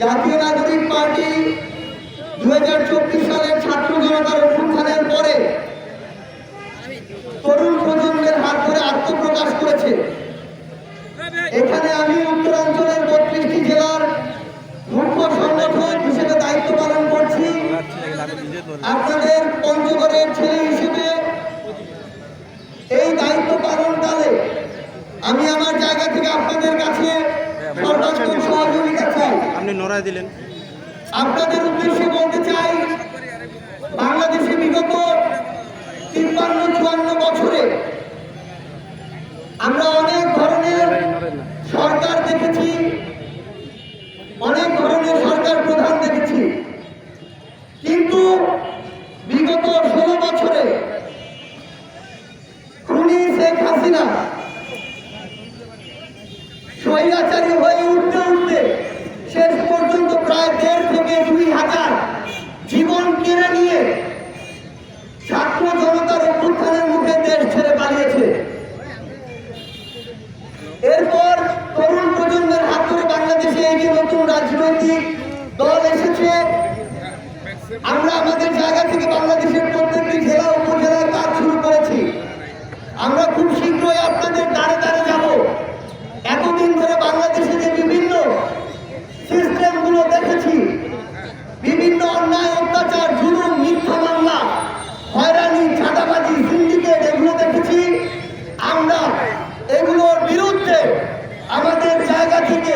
জাতীয় নাগরিক পার্টি 2024 সালের ছাত্র জনতার অভ্যুত্থানের পরে তরুণ প্রজন্মের হাত ধরে আত্মপ্রকাশ করেছে। এখানে আমি উত্তরাঞ্চলের 32টি জেলার মুখ্য সংগঠক হিসেবে দায়িত্ব পালন করছি। আপনাদের পঞ্চগড়ের ছেলে হিসেবে এই দায়িত্ব পালনকালে আমি আমার জায়গা থেকে আপনাদের কাছে সর্বাত্মক সহযোগিতা চাই। আপনি নড়াই দিলেন। আপনাদের উদ্দেশ্যে বলতে চাই, বাংলাদেশে বিগত 53-54 বছরে আমরা অনেক ধরনের সরকার দেখেছি, অনেক ধরনের সরকার প্রধান দেখেছি, কিন্তু বিগত 16 বছরে খুনি শেখ হাসিনা স্বৈরাচারী হয়ে উঠতে উঠতে শেষ পর্যন্ত প্রায় 1,500 থেকে 2,000 জীবন কেড়ে নিয়ে ছাত্র জনতার অভ্যুত্থানের মুখে দেশ ছেড়ে পালিয়েছে। এরপর তরুণ প্রজন্মের হাত ধরে বাংলাদেশে এই যে নতুন রাজনৈতিক দল এসেছে, আমরা আমাদের জায়গা থেকে বাংলাদেশের প্রত্যেকটি জেলা উপজেলায় কাজ শুরু করেছি। আমরা খুব শীঘ্রই আপনাদের দ্বারে দ্বারে যাব। এতদিন ধরে বাংলাদেশে যে বিভিন্ন সিস্টেমগুলো দেখেছি, বিভিন্ন অন্যায়, অত্যাচার, জুলুম, মিথ্যা মামলা, হয়রানি, চাঁদাবাজি, সিন্ডিকেট, এগুলো দেখেছি। আমরা এগুলোর বিরুদ্ধে আমাদের জায়গা থেকে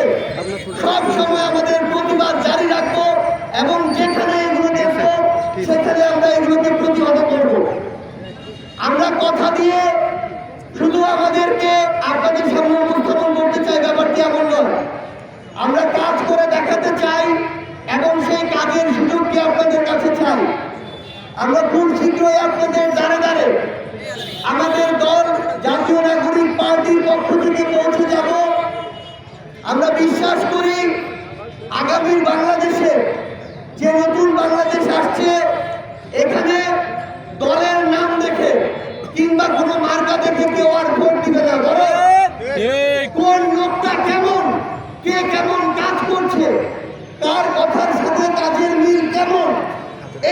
সব সময় আমাদের প্রতিবাদ জারি রাখবো এবং যেখানে এগুলো দেখবো সেখানে আমরা এগুলোকে প্রতিহত করব। আমরা কথা দিয়ে শুধু আমাদেরকে আপনাদের সামনে উপস্থাপন করতে চাই, ব্যাপারটি এমন নয়। আমরা কাজ করে দেখাতে চাই এবং সেই কাজের সুযোগটি আপনাদের কাছে চাই। আমরা খুব শীঘ্রই আপনাদের দ্বারে দ্বারে আমাদের দল জাতীয় নাগরিক পার্টির পক্ষ থেকে পৌঁছে যাব। আমরা বিশ্বাস করি আগামীর বাংলাদেশে যে নতুন বাংলাদেশ আসছে, এখানে দলের নাম দেখে কিংবা কোনো মার্কা দেখে কেউ আর ভোট দিবে না। কোন লোকটা কেমন, কে কেমন কাজ করছে, তার কথার সাথে কাজের মিল কেমন,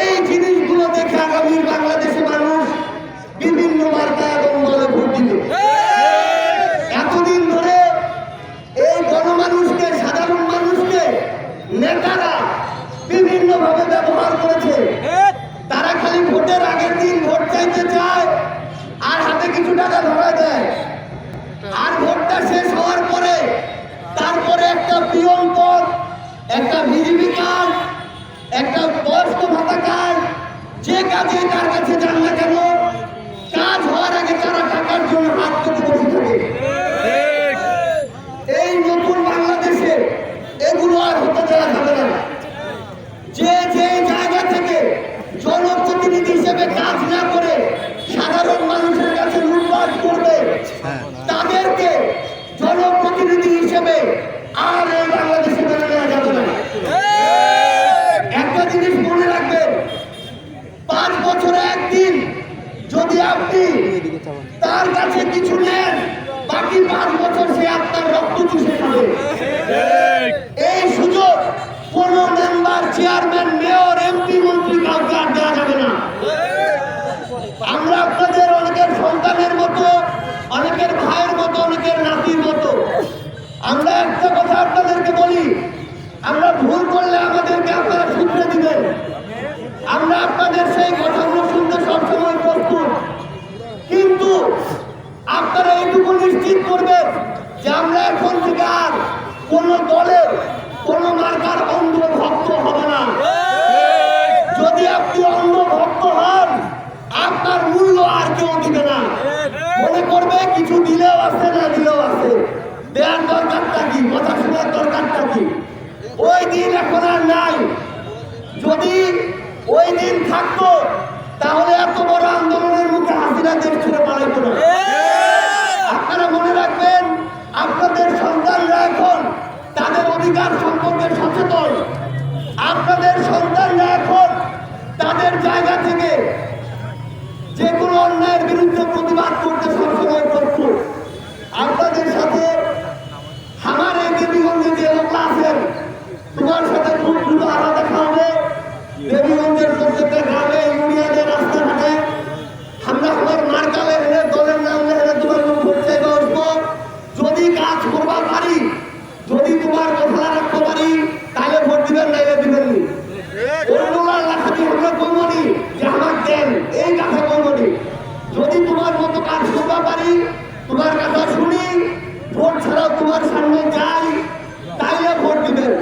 এই জিনিসগুলো দেখে আগামীর বাংলাদেশে মানুষ বিভিন্ন মার্কা এবং দলে ভোট দিবে। এতদিন ধরে এই গণমানুষকে, সাধারণ মানুষকে নেতারা বিভিন্নভাবে ব্যবহার করেছে। তারা খালি ভোটের আগের দিন ভোট চাইতে চায় আর হাতে কিছু টাকা ধরা দেয়, আর ভোটটা শেষ হওয়ার পরে তারপরে একটা পিয়ন পদ, একটা ভিজিবি কার্ড, একটা বয়স্ক ভাতা কার্ড, যে কাজে তার কাছে যান না কেন, কাজ হওয়ার আগে তারা টাকার জন্য হাত পেতে বসে থাকে। এই নতুন বাংলাদেশে এগুলো আর হতে দেওয়া যাবে না। যে যে জায়গা থেকে জনপ্রতিনিধি হিসেবে কাজ না করে সাধারণ মানুষের কাছে লুটপাট করবে, তাদেরকে জনপ্রতিনিধি হিসেবে আর এই বাংলাদেশে মেনে নেওয়া যাবে না। একটা জিনিস মনে রাখবেন, 5 বছরে একদিন যদি আপনি তার কাছে কিছু নেন, বাকি 5 বছর সে আপনার রক্ত চুষে খাবে। এই সুযোগ কোন মেম্বার, চেয়ারম্যান, মেয়র, এমপি, মন্ত্রী কাউকে আর দেওয়া যাবে না। আমরা আপনাদের অনেকের সন্তানের মতো, অনেকের ভাইয়ের মতো, অনেকের নাতির মতো। আমরা একটা কথা আপনাদেরকে বলি, আমরা ভুল করলে আমাদেরকে আপনারা শুধরে দিবেন। আমরা আপনাদের সেই কথাগুলো শুনতে সবসময় প্রস্তুত, কিন্তু আপনারা এইটুকু নিশ্চিত করবেন যে আমরা এখন থেকে আর কোন দলের, কোন মার্কার অন্ধ ভক্ত হব না। যদি আপনি অন্ধ ভক্ত হন, আপনার মূল্য আর কেউ দিবে না। মনে করবে কিছু দিলেও আছে, না দিলেও আছে, দেওয়ার দরকারটা কি, কথা শোনার দরকারটা কি। ওই দিন এখন আর নাই। যদি ওই দিন থাকতো তাহলে এত বড় আন্দোলনের মুখে হাসিনা দেশ ছেড়ে পালাইতো না। আপনারা মনে রাখবেন, আপনাদের সন্তানরা এখন তাদের অধিকার সম্পর্কে সচেতন। আপনাদের সন্তানরা এখন তাদের জায়গা থেকে যে কোনো অন্যায়ের বিরুদ্ধে প্রতিবাদ করতে সবসময় প্রস্তুত। আপনাদের সাথে আমার এই দেবীগঞ্জে যে লোকরা আছেন পারি, তোমার কথা শুনি, ভোট ছাড়াও তোমার সামনে যাই, তাইলে ভোট দিবেন।